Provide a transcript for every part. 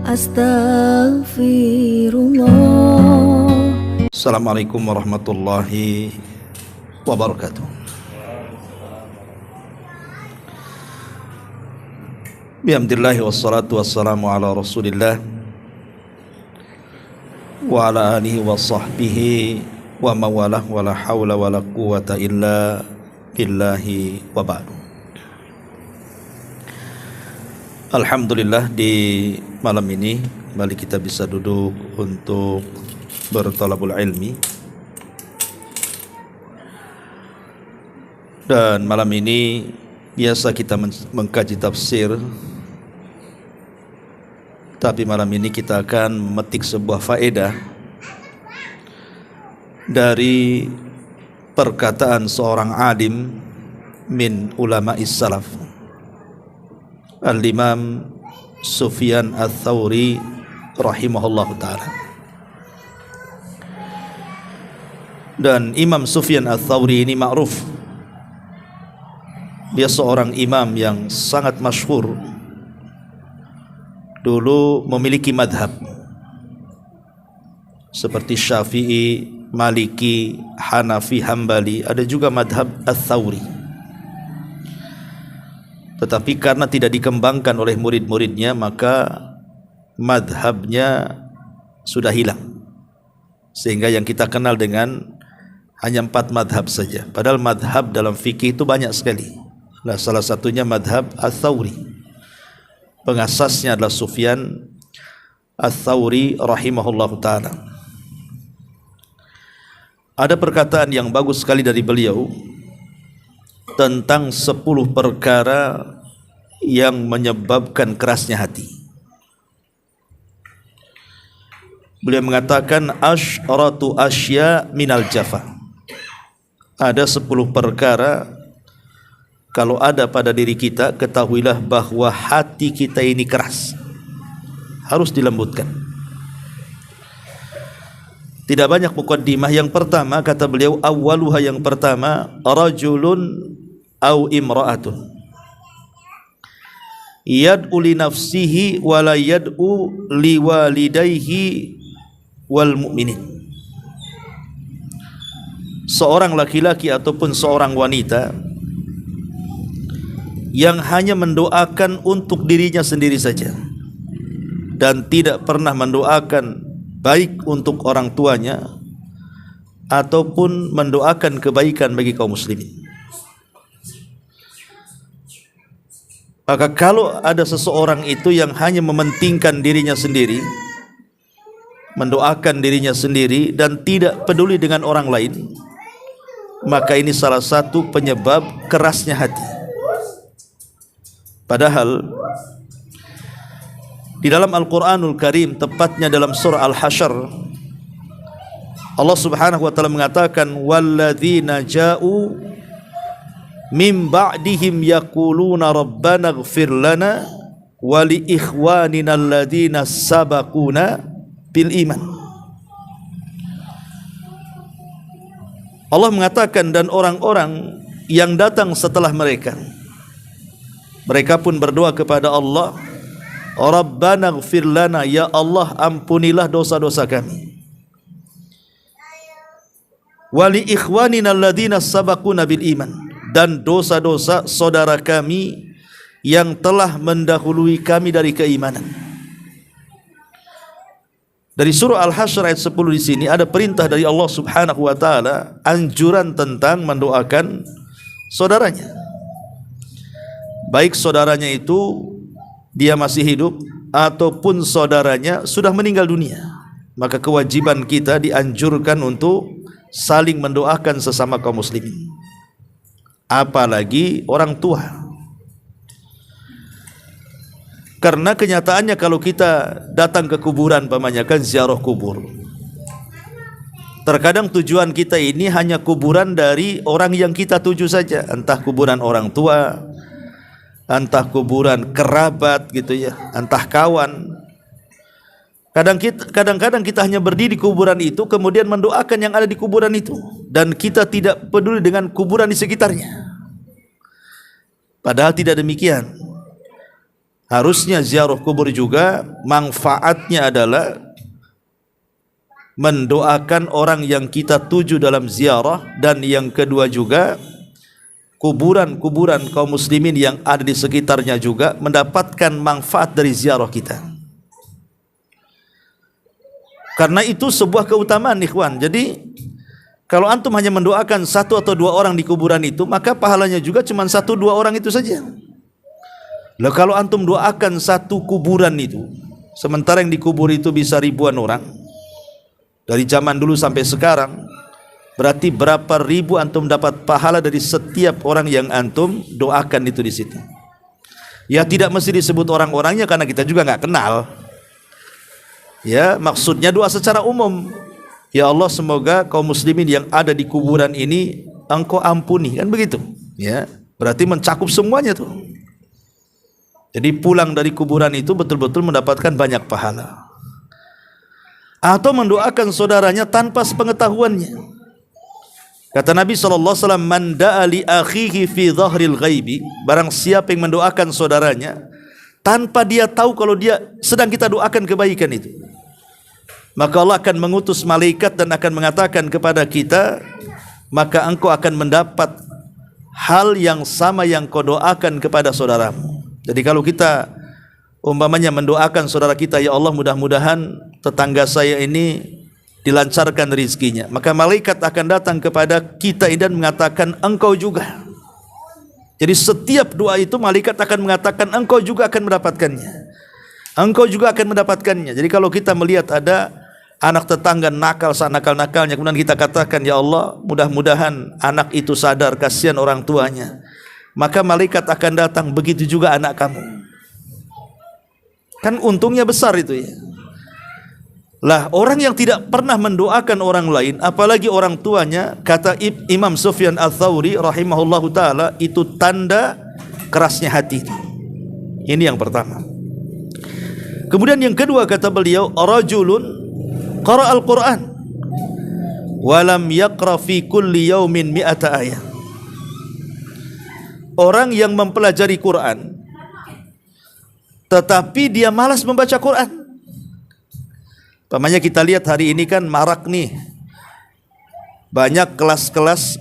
Astaghfirullah. Assalamualaikum warahmatullahi wabarakatuh. Bihamdillahi wassalatu wassalamu ala rasulillah wa ala alihi wa sahbihi wa mawalah wa la hawla wa la quwata illa billahi wa ba'du. Alhamdulillah, di malam ini kembali kita bisa duduk untuk bertalabul ilmi. Dan malam ini biasa kita mengkaji tafsir, tapi malam ini kita akan memetik sebuah faedah dari perkataan seorang alim min ulama'is salaf, Al-Imam Sufyan Ats-Tsauri rahimahullahu ta'ala. Dan Imam Sufyan Ats-Tsauri ini ma'ruf, dia seorang imam yang sangat masyhur. Dulu memiliki madhab seperti Syafi'i, Maliki, Hanafi, Hambali, ada juga madhab Ats-Tsauri. Tetapi karena tidak dikembangkan oleh murid-muridnya, maka madhabnya sudah hilang, sehingga yang kita kenal dengan hanya 4 madhab saja. Padahal madhab dalam fikih itu banyak sekali. Nah, salah satunya madhab Ats-Tsauri. Pengasasnya adalah Sufyan Ats-Tsauri rahimahullahu ta'ala. Ada perkataan yang bagus sekali dari beliau tentang 10 perkara yang menyebabkan kerasnya hati. Beliau mengatakan asyratu asya minal jafa. Ada 10 perkara, kalau ada pada diri kita, ketahuilah bahwa hati kita ini keras, harus dilembutkan. Tidak banyak muqaddimah. Yang pertama, kata beliau, awwaluha, yang pertama, rajulun au imra'atun yad'u li nafsihi wa la yad'u li walidayhi wal mu'minin. Seorang laki-laki ataupun seorang wanita yang hanya mendoakan untuk dirinya sendiri saja dan tidak pernah mendoakan baik untuk orang tuanya ataupun mendoakan kebaikan bagi kaum muslimin. Maka kalau ada seseorang itu yang hanya mementingkan dirinya sendiri, mendoakan dirinya sendiri dan tidak peduli dengan orang lain, maka ini salah satu penyebab kerasnya hati. Padahal di dalam Al-Quranul Karim, tepatnya dalam surah Al-Hasyr, Allah subhanahu wa ta'ala mengatakan walladzina ja'u min ba'dihim yaquluna rabbana ighfir lana wa li ikhwanina alladzina sabaquna bil iman. Allah mengatakan, dan orang-orang yang datang setelah mereka, mereka pun berdoa kepada Allah, rabbana ighfir lana, ya Allah ampunilah dosa-dosa kami, wa li ikhwanina alladzina sabaquna bil iman, dan dosa-dosa saudara kami yang telah mendahului kami dari keimanan. Dari surah Al-Hasyr ayat 10 di sini ada perintah dari Allah Subhanahu wa taala, anjuran tentang mendoakan saudaranya. Baik saudaranya itu dia masih hidup ataupun saudaranya sudah meninggal dunia, maka kewajiban kita dianjurkan untuk saling mendoakan sesama kaum muslimin, apalagi orang tua. Karena kenyataannya kalau kita datang ke kuburan, pamanyakan ziarah kubur, terkadang tujuan kita ini hanya kuburan dari orang yang kita tuju saja, entah kuburan orang tua, entah kuburan kerabat gitu ya, entah kawan. Kadang-kadang kita hanya berdiri di kuburan itu, kemudian mendoakan yang ada di kuburan itu, dan kita tidak peduli dengan kuburan di sekitarnya. Padahal tidak demikian. Harusnya ziarah kubur juga manfaatnya adalah mendoakan orang yang kita tuju dalam ziarah, dan yang kedua juga kuburan-kuburan kaum muslimin yang ada di sekitarnya juga mendapatkan manfaat dari ziarah kita. Karena itu sebuah keutamaan ikhwan. Jadi kalau antum hanya mendoakan satu atau dua orang di kuburan itu, maka pahalanya juga cuma satu dua orang itu saja. Lalu kalau antum doakan satu kuburan itu, sementara yang dikubur itu bisa ribuan orang, dari zaman dulu sampai sekarang, berarti berapa ribu antum dapat pahala dari setiap orang yang antum doakan itu di situ. Ya tidak mesti disebut orang-orangnya karena kita juga nggak kenal. Ya maksudnya doa secara umum. Ya Allah, semoga kaum muslimin yang ada di kuburan ini Engkau ampuni, kan begitu. Ya berarti mencakup semuanya tuh. Jadi pulang dari kuburan itu betul-betul mendapatkan banyak pahala. Atau mendoakan saudaranya tanpa sepengetahuannya. Kata Nabi SAW, man da'a li akhihi fi dhahril ghaibi, barang siapa yang mendoakan saudaranya tanpa dia tahu kalau dia sedang kita doakan kebaikan itu, maka Allah akan mengutus malaikat dan akan mengatakan kepada kita, maka engkau akan mendapat hal yang sama yang kau doakan kepada saudaramu. Jadi kalau kita umpamanya mendoakan saudara kita, ya Allah mudah-mudahan tetangga saya ini dilancarkan rezekinya, maka malaikat akan datang kepada kita dan mengatakan engkau juga. Jadi setiap doa itu malaikat akan mengatakan engkau juga akan mendapatkannya. Engkau juga akan mendapatkannya. Jadi kalau kita melihat ada anak tetangga nakal sanakal-nakalnya, kemudian kita katakan, ya Allah mudah-mudahan anak itu sadar, kasihan orang tuanya, maka malaikat akan datang, begitu juga anak kamu. Kan untungnya besar itu ya. Lah orang yang tidak pernah mendoakan orang lain, apalagi orang tuanya, kata Imam Sufyan Ats-Tsauri rahimahullahu taala, itu tanda kerasnya hati. Ini yang pertama. Kemudian yang kedua kata beliau, rajulun qara'al Qur'an wa lam yaqra fi kulli yaumin mi'ata ayah. Orang yang mempelajari Quran tetapi dia malas membaca Quran. Pamannya kita lihat hari ini kan marak nih, banyak kelas-kelas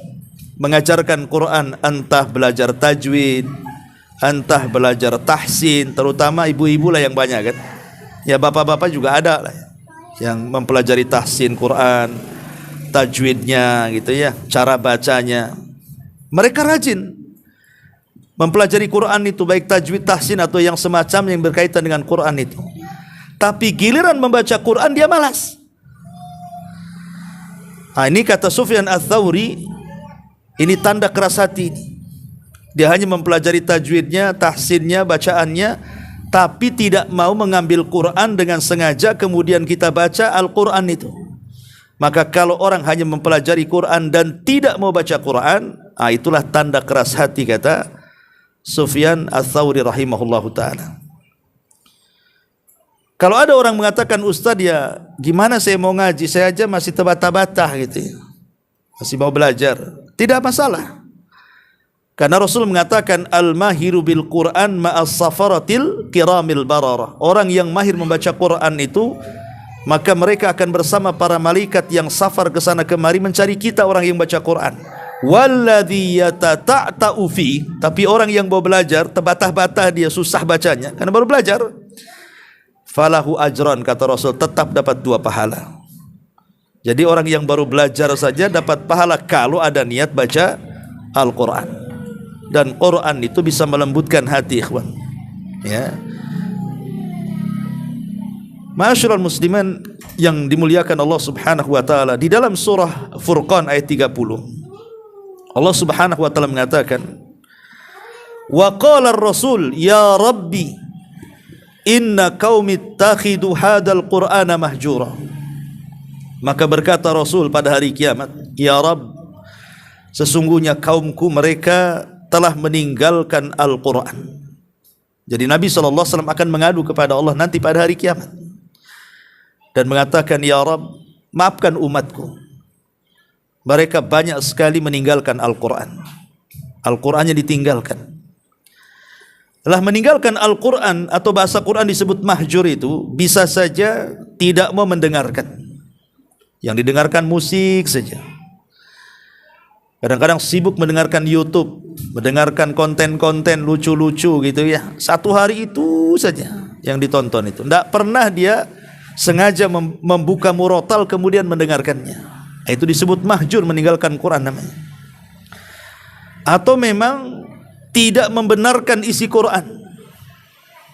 mengajarkan Quran, entah belajar tajwid, entah belajar tahsin, terutama ibu-ibu lah yang banyak kan. Ya bapak-bapak juga ada lah yang mempelajari tahsin Quran, tajwidnya gitu ya, cara bacanya. Mereka rajin mempelajari Quran itu, baik tajwid, tahsin atau yang semacam yang berkaitan dengan Quran itu. Tapi giliran membaca Quran dia malas. Nah, ini kata Sufyan Ats-Tsauri, ini tanda keras hati ini. Dia hanya mempelajari tajwidnya, tahsinnya, bacaannya, tapi tidak mau mengambil Quran dengan sengaja kemudian kita baca Al-Quran itu. Maka kalau orang hanya mempelajari Quran dan tidak mau baca Quran, itulah tanda keras hati kata Sufyan Ats-Tsauri rahimahullahu ta'ala. Kalau ada orang mengatakan, Ustaz ya gimana saya mau ngaji, saya aja masih terbata-bata gitu ya, masih mau belajar, tidak masalah. Karena Rasul mengatakan, al-mahiru bil Quran ma'as safaratil kiramil bararah. Orang yang mahir membaca Quran itu, maka mereka akan bersama para malaikat yang safar ke sana kemari mencari kita orang yang baca Quran. Walladzi yatata'u fi, tapi orang yang mau belajar terbata-bata, dia susah bacanya karena baru belajar, falahu ajran, kata Rasul, tetap dapat 2 pahala. Jadi orang yang baru belajar saja dapat pahala kalau ada niat baca Al-Quran. Dan Quran itu bisa melembutkan hati ikhwan ya. Ma'asyiral muslimin yang dimuliakan Allah Subhanahu wa taala, di dalam surah Furqan ayat 30 Allah Subhanahu wa taala mengatakan, wa qala ar-rasul ya rabbi inna qaumi ittakhidu hadzal qur'ana mahjura. Maka berkata Rasul pada hari kiamat, ya Rabb, sesungguhnya kaumku mereka telah meninggalkan Al-Quran. Jadi Nabi SAW akan mengadu kepada Allah nanti pada hari kiamat dan mengatakan, ya Rabb, maafkan umatku, mereka banyak sekali meninggalkan Al-Quran. Al-Qurannya ditinggalkan. Lah meninggalkan Al-Quran atau bahasa Quran disebut mahjur itu bisa saja tidak mau mendengarkan. Yang didengarkan musik saja. Kadang-kadang sibuk mendengarkan YouTube, mendengarkan konten-konten lucu-lucu gitu ya. Satu hari itu saja yang ditonton itu. Tidak pernah dia sengaja membuka murotal kemudian mendengarkannya. Itu disebut mahjur, meninggalkan Quran namanya. Atau memang tidak membenarkan isi Quran.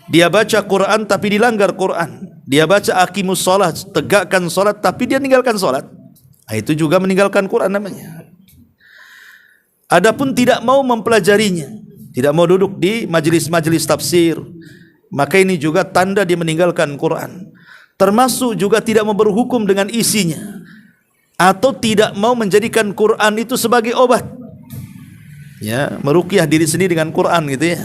Dia baca Quran tapi dilanggar Quran. Dia baca aqimus sholat, tegakkan sholat tapi dia meninggalkan sholat. Itu juga meninggalkan Quran namanya. Adapun tidak mau mempelajarinya, tidak mau duduk di majelis-majelis tafsir, maka ini juga tanda dia meninggalkan Quran. Termasuk juga tidak mau berhukum dengan isinya, atau tidak mau menjadikan Quran itu sebagai obat. Ya, meruqyah diri sendiri dengan Quran gitu ya.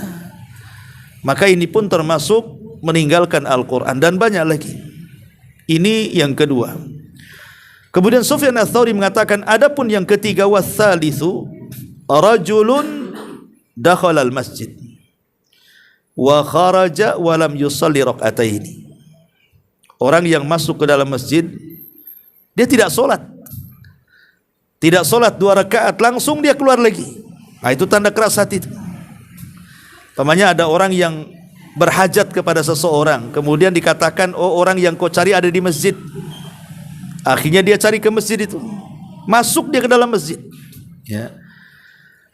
Maka ini pun termasuk meninggalkan Al-Quran, dan banyak lagi. Ini yang kedua. Kemudian Sufyan Ats-Tsauri mengatakan, adapun yang ketiga, watsalitsu rajulun dakhala al-masjid wa kharaja wa lam yusalli rak'ataini. Orang yang masuk ke dalam masjid, dia tidak solat. Tidak solat 2 rakaat, langsung dia keluar lagi. Itu tanda keras hati itu. Pamannya ada orang yang berhajat kepada seseorang, kemudian dikatakan, oh orang yang kau cari ada di masjid. Akhirnya dia cari ke masjid itu, masuk dia ke dalam masjid. Ya,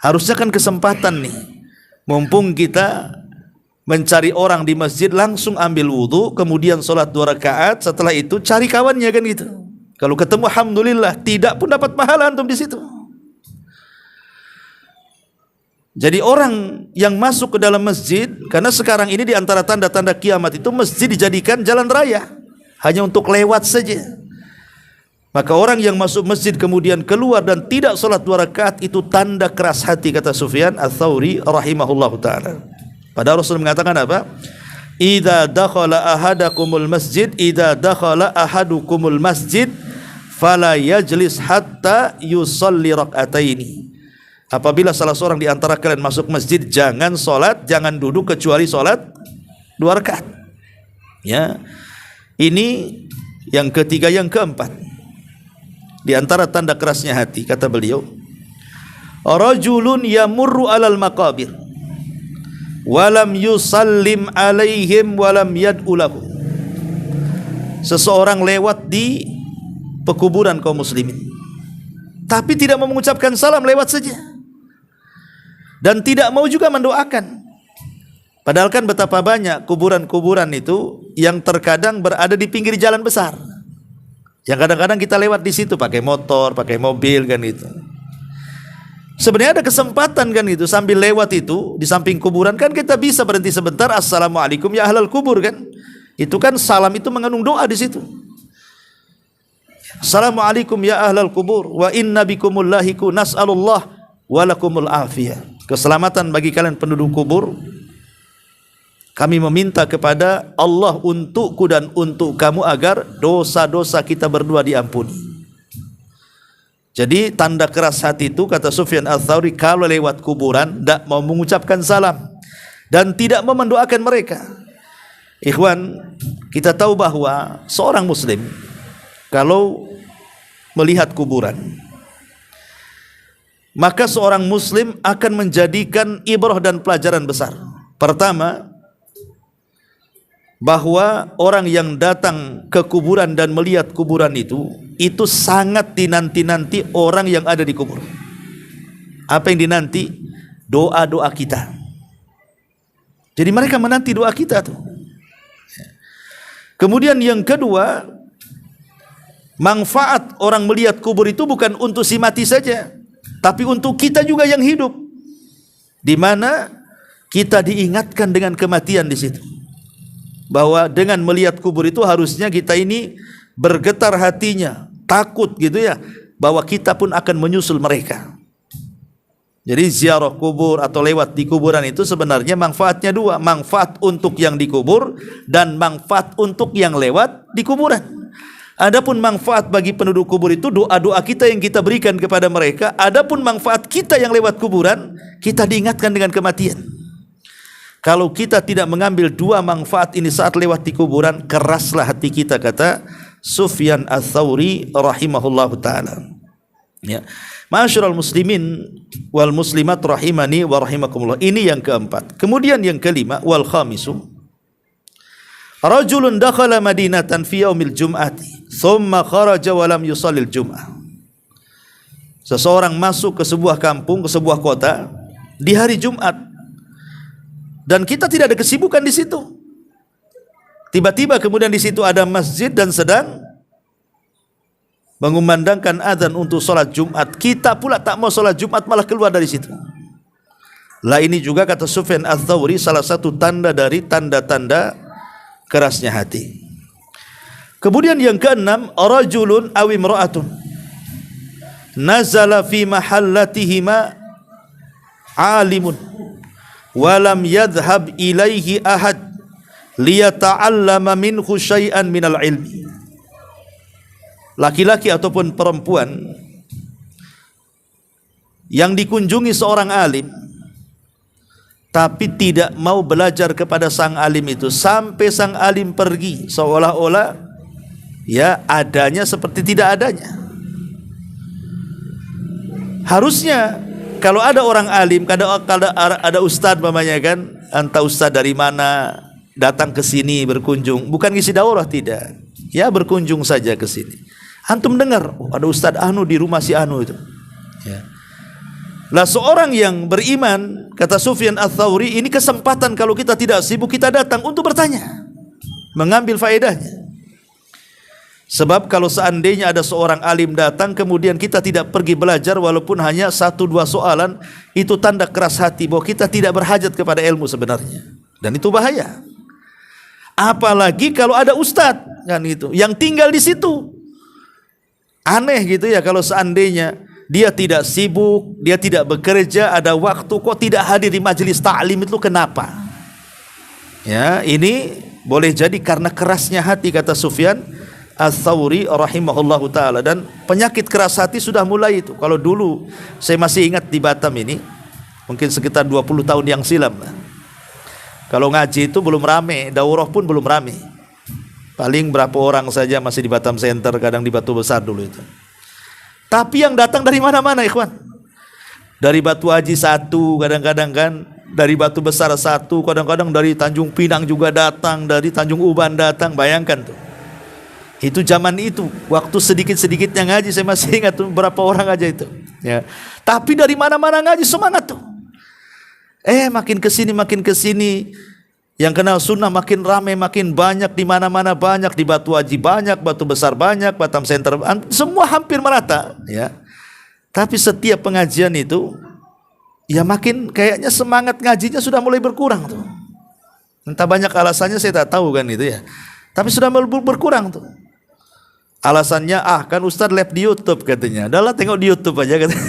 harusnya kan kesempatan nih, mumpung kita mencari orang di masjid, langsung ambil wudu, kemudian sholat 2 rakaat, setelah itu cari kawannya kan gitu. Kalau ketemu alhamdulillah, tidak pun dapat pahala antum di situ. Jadi orang yang masuk ke dalam masjid, karena sekarang ini di antara tanda-tanda kiamat itu masjid dijadikan jalan raya, hanya untuk lewat saja. Maka orang yang masuk masjid kemudian keluar dan tidak sholat 2 rakaat, itu tanda keras hati, kata Sufyan Ats-Tsauri rahimahullahu ta'ala. Padahal Rasul mengatakan apa? Idza dakhala ahadakumul masjid, idza dakhala ahadukumul masjid fala yajlis hatta yusalli rak'ataini. Apabila salah seorang di antara kalian masuk masjid, jangan sholat, jangan duduk kecuali sholat 2 rakaat. Ya, ini yang ketiga. Yang keempat, di antara tanda kerasnya hati, kata beliau, rajulun yamurru alal maqabir walam yusallim alaihim walam yad'u lahum. Seseorang lewat di pekuburan kaum muslimin, tapi tidak mau mengucapkan salam, lewat saja, dan tidak mau juga mendoakan. Padahal kan betapa banyak kuburan-kuburan itu yang terkadang berada di pinggir jalan besar, yang kadang-kadang kita lewat di situ pakai motor, pakai mobil kan itu. Sebenarnya ada kesempatan kan itu, sambil lewat itu di samping kuburan kan kita bisa berhenti sebentar, assalamualaikum ya ahlal kubur kan. Itu kan salam itu mengandung doa di situ. Assalamualaikum ya ahlal kubur wa inna bikumul lahiku nas'alullah walakumul afiyah. Keselamatan bagi kalian penduduk kubur. Kami meminta kepada Allah untukku dan untuk kamu agar dosa-dosa kita berdua diampuni. Jadi tanda keras hati itu, kata Sufyan Ats-Tsauri, kalau lewat kuburan tidak mau mengucapkan salam dan tidak mau mendoakan mereka. Ikhwan, kita tahu bahwa seorang muslim kalau melihat kuburan, maka seorang muslim akan menjadikan ibrah dan pelajaran besar. Pertama, bahwa orang yang datang ke kuburan dan melihat kuburan itu sangat dinanti-nanti orang yang ada di kubur. Apa yang dinanti? Doa-doa kita. Jadi mereka menanti doa kita tuh. Kemudian yang kedua, manfaat orang melihat kubur itu bukan untuk si mati saja, tapi untuk kita juga yang hidup, di mana kita diingatkan dengan kematian di situ. Bahwa dengan melihat kubur itu harusnya kita ini bergetar hatinya, takut gitu ya, bahwa kita pun akan menyusul mereka. Jadi ziarah kubur atau lewat di kuburan itu sebenarnya manfaatnya dua, manfaat untuk yang dikubur dan manfaat untuk yang lewat di kuburan. Adapun manfaat bagi penduduk kubur itu doa-doa kita yang kita berikan kepada mereka. Adapun manfaat kita yang lewat kuburan, kita diingatkan dengan kematian. Kalau kita tidak mengambil dua manfaat ini saat lewat di kuburan, keraslah hati kita, kata Sufyan Ats-Tsauri rahimahullahu taala. Ya. Ma'asyiral muslimin wal muslimat rahimani wa rahimakumullah. Ini yang keempat. Kemudian yang kelima, wal khamisu, rajulun dakhala madinatan fi yaumil jum'ati thumma kharaja wa lam yusallil jum'ah. Seseorang masuk ke sebuah kampung, ke sebuah kota di hari Jumat, dan kita tidak ada kesibukan di situ. Tiba-tiba kemudian di situ ada masjid dan sedang mengumandangkan azan untuk sholat Jumat. Kita pula tak mau sholat Jumat, malah keluar dari situ. Lah ini juga, kata Sufyan Ats-Tsauri, salah satu tanda dari tanda-tanda kerasnya hati. Kemudian yang keenam, rajulun aw imra'atun nazala fi mahallatihima alimun walam yadhhab ilaihi ahad liyata'allama minhu syai'an minal ilmi. Laki-laki ataupun perempuan yang dikunjungi seorang alim tapi tidak mau belajar kepada sang alim itu sampai sang alim pergi, seolah-olah ya adanya seperti tidak adanya. Harusnya kalau ada orang alim, ada ustadz mamanya kan, entah ustadz dari mana datang ke sini berkunjung, bukan ngisi daurah, tidak. Ya berkunjung saja ke sini. Antum dengar, oh, ada ustadz anu di rumah si anu itu. Ya. Lah seorang yang beriman, kata Sufyan Ats-Tsauri, ini kesempatan kalau kita tidak sibuk, kita datang untuk bertanya, mengambil faedahnya. Sebab kalau seandainya ada seorang alim datang kemudian kita tidak pergi belajar walaupun hanya 1-2 soalan, itu tanda keras hati bahwa kita tidak berhajat kepada ilmu sebenarnya, dan itu bahaya. Apalagi kalau ada ustadz kan itu yang tinggal di situ. Aneh gitu ya kalau seandainya dia tidak sibuk, dia tidak bekerja, ada waktu kok tidak hadir di majelis ta'lim, itu kenapa? Ya, ini boleh jadi karena kerasnya hati, kata Sufyan Ats-Tsauri rahimahullahu taala. Dan penyakit keras hati sudah mulai itu. Kalau dulu saya masih ingat di Batam ini, mungkin sekitar 20 tahun yang silam, kalau ngaji itu belum rame, daurah pun belum rame. Paling berapa orang saja masih di Batam Center, kadang di Batu Besar dulu itu. Tapi yang datang dari mana-mana, ikhwan. Dari Batu Haji 1 kadang-kadang kan, dari Batu Besar 1, kadang-kadang dari Tanjung Pinang juga datang, dari Tanjung Uban datang. Bayangkan tuh. Itu zaman itu, waktu sedikit-sedikitnya ngaji, saya masih ingat tuh berapa orang aja itu. Ya. Tapi dari mana-mana ngaji, semangat tuh. Makin kesini, yang kenal sunnah makin ramai, makin banyak, di mana-mana banyak, di Batu Haji banyak, Batu Besar banyak, Batam Center, semua hampir merata. Ya. Tapi setiap pengajian itu, ya makin kayaknya semangat ngajinya sudah mulai berkurang tuh. Entah banyak alasannya, saya tak tahu kan itu ya. Tapi sudah mulai berkurang tuh. Alasannya, kan Ustadz live di YouTube katanya. Udahlah tengok di YouTube aja katanya.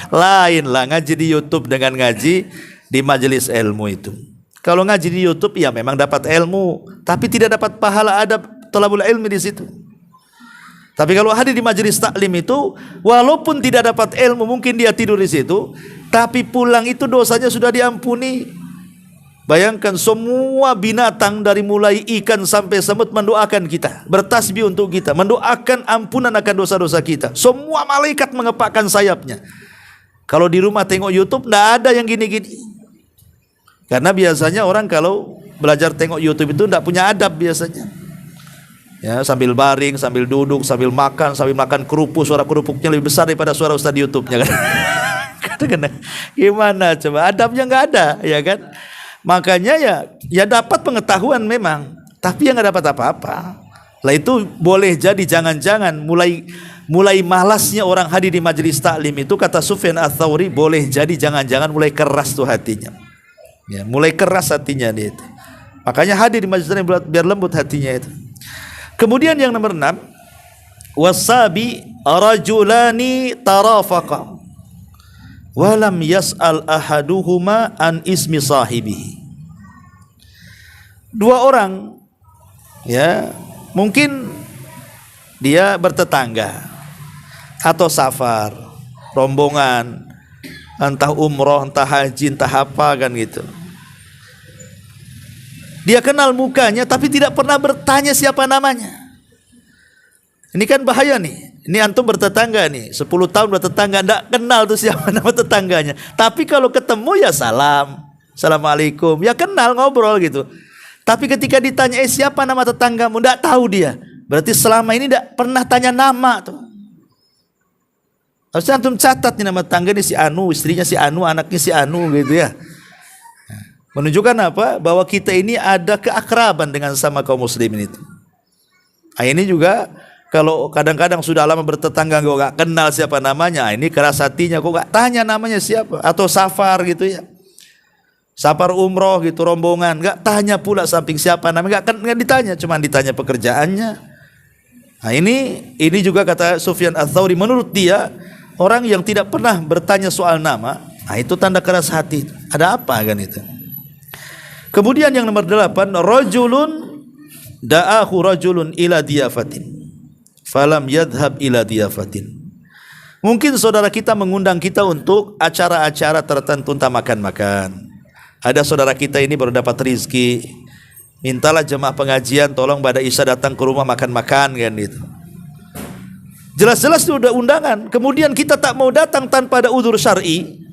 Lain lah ngaji di YouTube dengan ngaji di majelis ilmu itu. Kalau ngaji di YouTube ya memang dapat ilmu, tapi tidak dapat pahala adab thalabul ilmi di situ. Tapi kalau hadir di majelis taklim itu, walaupun tidak dapat ilmu, mungkin dia tidur di situ, tapi pulang itu dosanya sudah diampuni. Bayangkan semua binatang dari mulai ikan sampai semut mendoakan kita, bertasbih untuk kita, mendoakan ampunan akan dosa-dosa kita. Semua malaikat mengepakkan sayapnya. Kalau di rumah tengok YouTube, tidak ada yang gini-gini. Karena biasanya orang kalau belajar tengok YouTube itu tidak punya adab biasanya. Ya, sambil baring, sambil duduk, sambil makan kerupuk, suara kerupuknya lebih besar daripada suara ustaz di YouTube-nya kan. Kadang-kadang gimana coba, adabnya nggak ada, ya kan? Makanya ya dapat pengetahuan memang, tapi yang nggak dapat apa-apa. Lah itu boleh jadi jangan-jangan mulai malasnya orang hadir di majelis taklim itu, kata Sufyan Ats-Tsauri, boleh jadi jangan-jangan mulai keras tuh hatinya. Ya, mulai keras hatinya dia itu. Makanya hadir di majelis taklim biar lembut hatinya itu. Kemudian yang nomor 6, wasabi rajulani tarafaqa walam yas'al ahaduhuma an ismi sahibihi. Dua orang, ya, mungkin dia bertetangga atau safar, rombongan, entah umroh, entah haji, entah apa kan gitu. Dia kenal mukanya tapi tidak pernah bertanya siapa namanya. Ini kan bahaya nih. Ini antum bertetangga nih, 10 tahun bertetangga, enggak kenal tuh siapa nama tetangganya. Tapi kalau ketemu ya salam, assalamualaikum, ya kenal, ngobrol gitu. Tapi ketika ditanya siapa nama tetanggamu, enggak tahu dia. Berarti selama ini enggak pernah tanya nama tuh. Harusnya antum catat nih nama tetangga ini si Anu, istrinya si Anu, anaknya si Anu gitu ya. Menunjukkan apa? Bahwa kita ini ada keakraban dengan sama kaum muslimin itu. Nah, ini juga kalau kadang-kadang sudah lama bertetangga kok gak kenal siapa namanya, ini keras hatinya, kok gak tanya namanya siapa. Atau safar gitu ya, safar umroh gitu, rombongan, gak tanya pula samping siapa namanya, gak ditanya, cuma ditanya pekerjaannya. Nah ini juga kata Sufyan Ats-Tsauri, menurut dia orang yang tidak pernah bertanya soal nama, nah itu tanda keras hati. Ada apa kan itu? Kemudian yang nomor 8, rajulun da'ahu rajulun ila diyafatin falam yadhhab ila diyafatin. Mungkin saudara kita mengundang kita untuk acara-acara tertentu, entah makan-makan. Ada saudara kita ini baru dapat rezeki, mintalah jemaah pengajian tolong pada Isya datang ke rumah makan-makan kan itu. Jelas-jelas itu udah undangan, kemudian kita tak mau datang tanpa ada udzur syar'i.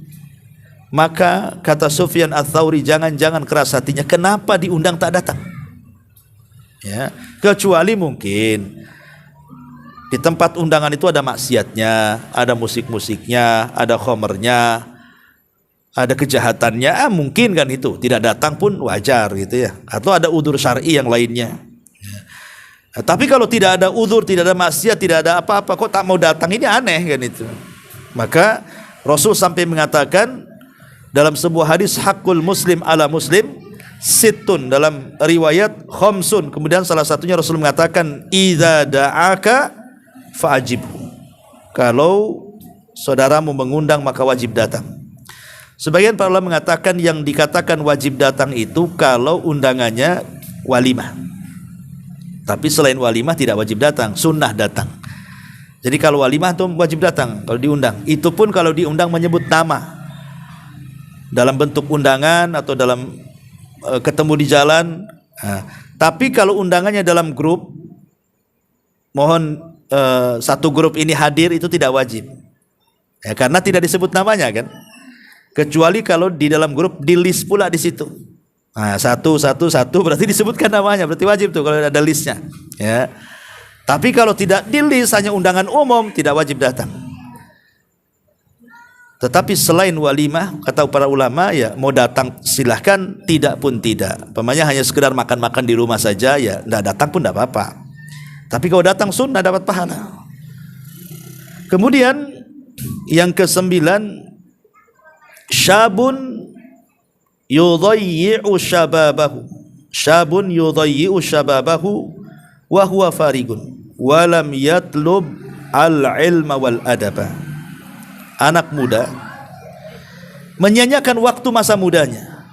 Maka kata Sufyan Ats-Tsauri, jangan-jangan keras hatinya, kenapa diundang tak datang? Ya, kecuali mungkin di tempat undangan itu ada maksiatnya, ada musik-musiknya, ada khomernya, ada kejahatannya, mungkin kan itu tidak datang pun wajar gitu ya. Atau ada udzur syar'i yang lainnya. Nah, tapi kalau tidak ada udzur, tidak ada maksiat, tidak ada apa-apa, kok tak mau datang, ini aneh kan itu. Maka Rasul sampai mengatakan dalam sebuah hadis, hakul muslim ala muslim situn, dalam riwayat khamsun. Kemudian salah satunya Rasul mengatakan idza da'aka fa'ajibhu, kalau saudaramu mengundang maka wajib datang. Sebagian para ulama mengatakan yang dikatakan wajib datang itu kalau undangannya walimah. Tapi selain walimah tidak wajib datang, sunnah datang. Jadi kalau walimah itu wajib datang kalau diundang. Itu pun kalau diundang menyebut nama dalam bentuk undangan atau dalam ketemu di jalan. Tapi kalau undangannya dalam grup, mohon satu grup ini hadir, itu tidak wajib ya, karena tidak disebut namanya kan. Kecuali kalau di dalam grup di list pula di situ. Nah, satu berarti disebutkan namanya, berarti wajib tuh kalau ada listnya ya. Tapi kalau tidak di list, hanya undangan umum, tidak wajib datang. Tetapi selain walimah, kata para ulama ya, mau datang silahkan, tidak pun tidak. Pemanya hanya sekedar makan-makan di rumah saja ya, tidak datang pun tidak apa-apa. Tapi kalau datang sunnah dapat pahala. Kemudian yang ke-9, syabun yudayyi'u syababahu, syabun yudayyi'u syababahu wa huwa farigun wa lam yatlub al-ilma wal adaba. Anak muda menyanyiakan waktu masa mudanya,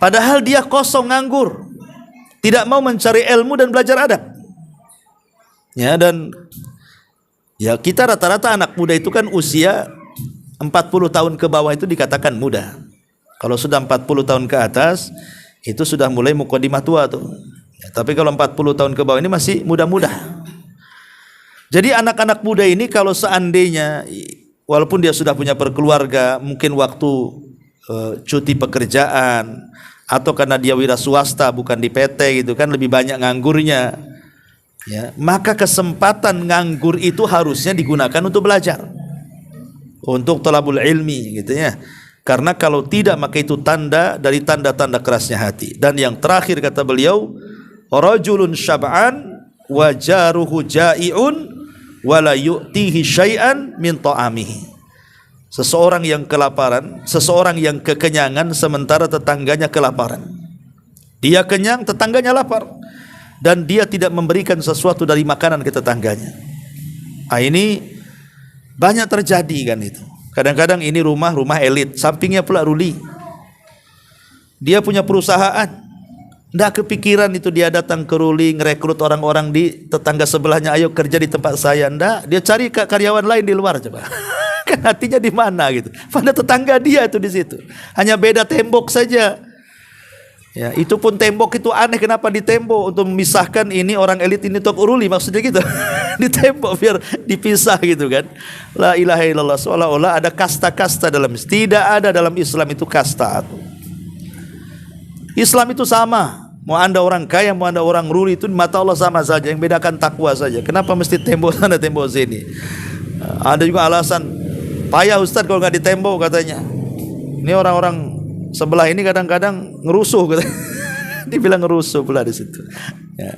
padahal dia kosong, nganggur, tidak mau mencari ilmu dan belajar adab. Ya, dan ya kita rata-rata anak muda itu kan usia 40 tahun ke bawah itu dikatakan muda. Kalau sudah 40 tahun ke atas itu sudah mulai muqaddimah tua tuh. Ya, tapi kalau 40 tahun ke bawah ini masih muda-muda. Jadi anak-anak muda ini kalau seandainya walaupun dia sudah punya berkeluarga, mungkin waktu cuti pekerjaan atau karena dia wira swasta bukan di PT gitu kan, lebih banyak nganggurnya ya, maka kesempatan nganggur itu harusnya digunakan untuk belajar, untuk thalabul ilmi gitu ya. Karena kalau tidak maka itu tanda dari tanda-tanda kerasnya hati. Dan yang terakhir kata beliau, rajulun syab'an wa jaruhu ja'iun wala yu'tihi syai'an min ta'amihi. Seseorang yang kelaparan, seseorang yang kekenyangan sementara tetangganya kelaparan. Dia kenyang, tetangganya lapar, dan dia tidak memberikan sesuatu dari makanan ke tetangganya. Nah, ini banyak terjadi kan itu. Kadang-kadang ini rumah elit, sampingnya pula ruli. Dia punya perusahaan, nggak kepikiran itu dia datang ke ruli ngerekrut orang-orang di tetangga sebelahnya, ayo kerja di tempat saya. Nggak, dia cari karyawan lain di luar coba. Kan hatinya di mana gitu? Pada tetangga dia itu di situ. Hanya beda tembok saja. Ya, itu pun tembok itu aneh, kenapa ditembok? Untuk memisahkan ini orang elit ini top uruli, maksudnya gitu. Ditembok biar dipisah gitu kan. La ilaha illallah, seolah-olah ada kasta-kasta dalam Islam. Tidak ada dalam Islam itu kasta. Islam itu sama. Mau Anda orang kaya, mau Anda orang ruli, itu mata Allah sama saja. Yang bedakan takwa saja. Kenapa mesti tembok sana, tembok sini? Ada juga alasan, payah Ustaz kalau nggak ditembok katanya. Ini orang-orang sebelah ini kadang-kadang ngerusuh gitu. Dibilang ngerusuh pula di situ. Ya.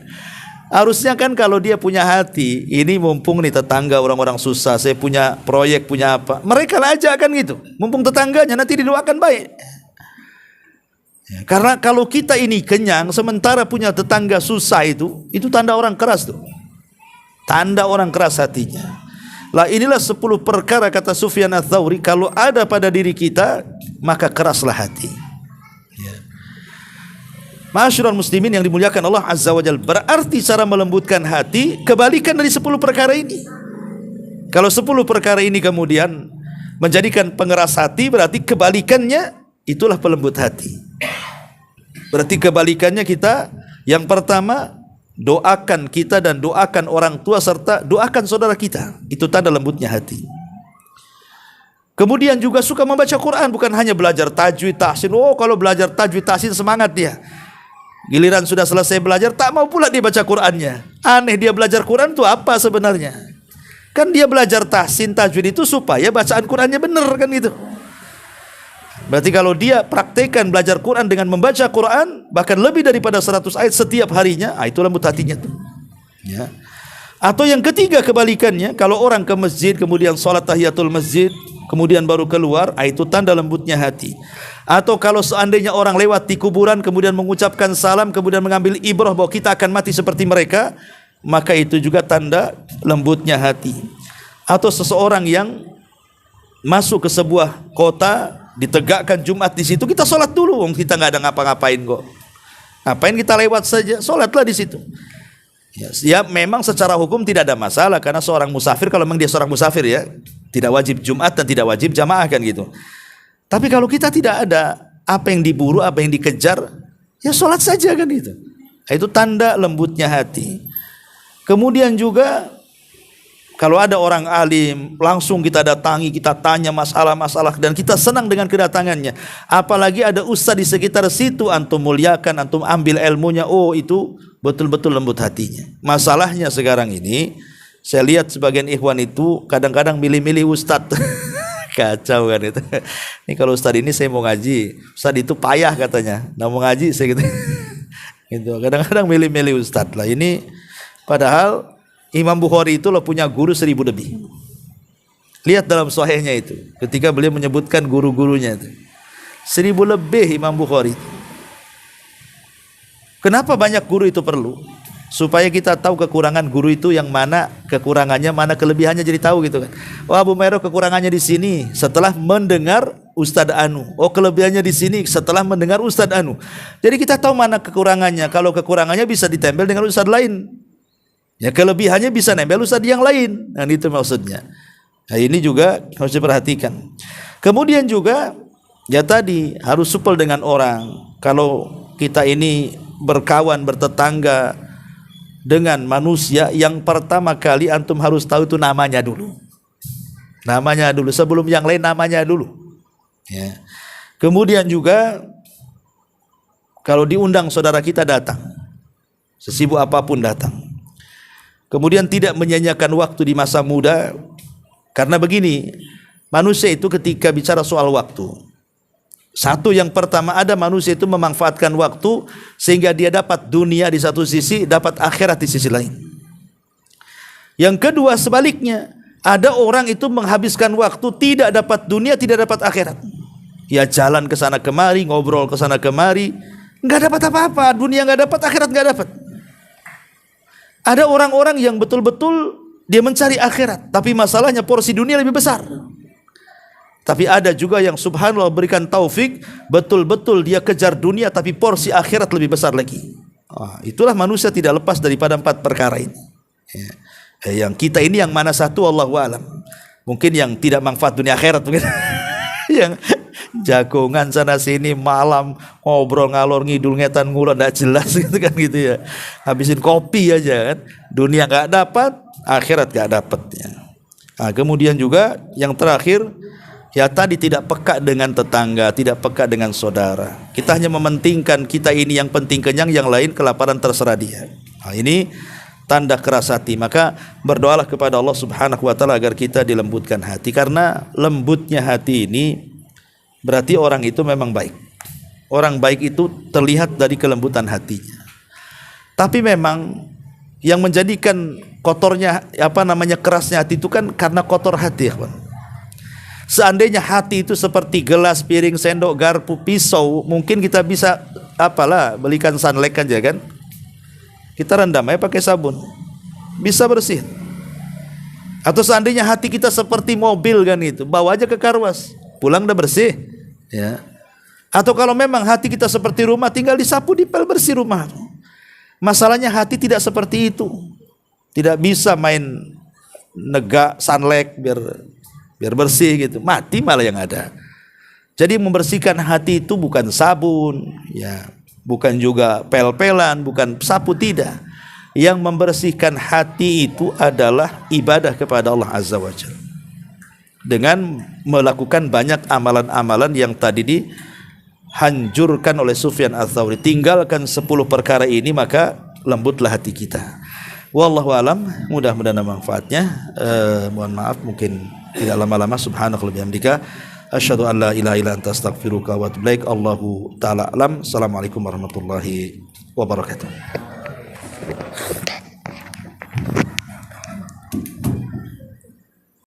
Harusnya kan kalau dia punya hati, ini mumpung nih tetangga orang-orang susah, saya punya proyek, punya apa, mereka lah aja kan gitu. Mumpung tetangganya nanti didoakan baik. Ya, karena kalau kita ini kenyang sementara punya tetangga susah, itu tanda orang keras tuh. Tanda orang keras hatinya. Lah inilah 10 perkara kata Sufyan Ats-Tsauri, kalau ada pada diri kita maka keraslah hati. Ya. Ma'asyiral muslimin yang dimuliakan Allah Azza wa Jalla, berarti cara melembutkan hati kebalikan dari 10 perkara ini. Kalau 10 perkara ini kemudian menjadikan pengeras hati, berarti kebalikannya itulah pelembut hati. Berarti kebalikannya kita, yang pertama, doakan kita dan doakan orang tua serta doakan saudara kita. Itu tanda lembutnya hati. Kemudian juga suka membaca Quran, bukan hanya belajar tajwid, tahsin. Oh, kalau belajar tajwid, tahsin semangat dia. Giliran sudah selesai belajar, tak mau pula dia baca Qurannya. Aneh, dia belajar Quran itu apa sebenarnya? Kan dia belajar tahsin, tajwid itu supaya bacaan Qurannya benar kan gitu. Berarti kalau dia praktekkan belajar Quran dengan membaca Quran bahkan lebih daripada 100 ayat setiap harinya, itu lembut hatinya tuh. Ya. Atau yang ketiga kebalikannya, kalau orang ke masjid kemudian sholat tahiyatul masjid kemudian baru keluar, itu tanda lembutnya hati. Atau kalau seandainya orang lewat di kuburan kemudian mengucapkan salam kemudian mengambil ibrah bahwa kita akan mati seperti mereka, maka itu juga tanda lembutnya hati. Atau seseorang yang masuk ke sebuah kota, ditegakkan Jumat di situ, kita sholat dulu, kita nggak ada ngapa-ngapain kok. Ngapain kita lewat saja, sholatlah di situ. Ya, memang secara hukum tidak ada masalah karena seorang musafir, kalau memang dia seorang musafir ya, tidak wajib Jumat dan tidak wajib jamaah kan gitu. Tapi kalau kita tidak ada apa yang diburu, apa yang dikejar, ya sholat saja kan gitu. Itu tanda lembutnya hati. Kemudian juga kalau ada orang alim, langsung kita datangi, kita tanya masalah-masalah dan kita senang dengan kedatangannya. Apalagi ada ustaz di sekitar situ, antum muliakan, antum ambil ilmunya, oh itu betul-betul lembut hatinya. Masalahnya sekarang ini, saya lihat sebagian ikhwan itu kadang-kadang milih-milih ustaz. Kacau kan itu. Ini kalau ustaz ini saya mau ngaji, ustaz itu payah katanya, nggak mau ngaji saya gitu. Gitu. Kadang-kadang milih-milih ustaz lah. Ini padahal Imam Bukhari itu punya guru 1000 lebih. Lihat dalam sahihnya itu, ketika beliau menyebutkan guru-gurunya itu 1000 lebih Imam Bukhari. Kenapa banyak guru itu perlu? Supaya kita tahu kekurangan guru itu yang mana kekurangannya, mana kelebihannya, jadi tahu gitu kan. Oh, Abu Mero kekurangannya di sini setelah mendengar Ustadz Anu. Oh, kelebihannya di sini setelah mendengar Ustadz Anu. Jadi kita tahu mana kekurangannya. Kalau kekurangannya bisa ditempel dengan ustadz lain. Ya, kelebihannya bisa nempel ustaz yang lain. Nah, itu maksudnya. Nah, ini juga harus diperhatikan. Kemudian juga ya tadi harus supel dengan orang. Kalau kita ini berkawan, bertetangga dengan manusia, yang pertama kali antum harus tahu itu namanya dulu. Namanya dulu sebelum yang lain, namanya dulu. Ya. Kemudian juga kalau diundang saudara kita datang. Sesibuk apapun datang. Kemudian tidak menyanyiakan waktu di masa muda. Karena begini, manusia itu ketika bicara soal waktu, satu, yang pertama, ada manusia itu memanfaatkan waktu sehingga dia dapat dunia di satu sisi, dapat akhirat di sisi lain. Yang kedua sebaliknya, ada orang itu menghabiskan waktu tidak dapat dunia, tidak dapat akhirat. Ya jalan ke sana kemari, ngobrol ke sana kemari, nggak dapat apa-apa, dunia nggak dapat, akhirat nggak dapat. Ada orang-orang yang betul-betul dia mencari akhirat, tapi masalahnya porsi dunia lebih besar. Tapi ada juga yang subhanallah berikan taufik, betul-betul dia kejar dunia tapi porsi akhirat lebih besar lagi. Itulah manusia tidak lepas daripada 4 perkara ini. Yang kita ini yang mana satu, Allahu a'lam. Mungkin yang tidak manfaat dunia akhirat mungkin. jagongan sana sini, malam ngobrol ngalor ngidul ngetan ngulon nggak jelas gitu kan gitu ya. Habisin kopi aja kan. Dunia nggak dapat, akhirat nggak dapatnya. Nah, kemudian juga yang terakhir, ya tadi tidak peka dengan tetangga, tidak peka dengan saudara. Kita hanya mementingkan kita ini yang penting kenyang, yang lain kelaparan terserah dia. Nah, ini tanda keras hati. Maka berdoalah kepada Allah Subhanahu wa taala agar kita dilembutkan hati, karena lembutnya hati ini berarti orang itu memang baik. Orang baik itu terlihat dari kelembutan hatinya. Tapi memang yang menjadikan kotornya kerasnya hati itu kan karena kotor hati, ya. Seandainya hati itu seperti gelas, piring, sendok, garpu, pisau, mungkin kita bisa belikan sunlight aja kan. Kita rendam aja pakai sabun, bisa bersih. Atau seandainya hati kita seperti mobil kan itu, bawa aja ke karwas, pulang udah bersih, ya. Atau kalau memang hati kita seperti rumah, tinggal disapu, dipel, bersih rumah. Masalahnya hati tidak seperti itu. Tidak bisa main negak sunlight biar bersih gitu, mati malah yang ada. Jadi membersihkan hati itu bukan sabun, ya. Bukan juga pel-pelan, bukan sapu, tidak. Yang membersihkan hati itu adalah ibadah kepada Allah Azza wa Jalla. Dengan melakukan banyak amalan-amalan yang tadi dihancurkan oleh Sufyan Ats-Tsauri. Tinggalkan 10 perkara ini, maka lembutlah hati kita. Wallahu alam, mudah-mudahan manfaatnya. Mohon maaf mungkin tidak lama-lama. Subhanakallahumma wa bihamdika, asyhadu an la ilaha illa anta astaghfiruka wa atubu ilaik. Allahu ta'ala alam. Assalamualaikum warahmatullahi wabarakatuh.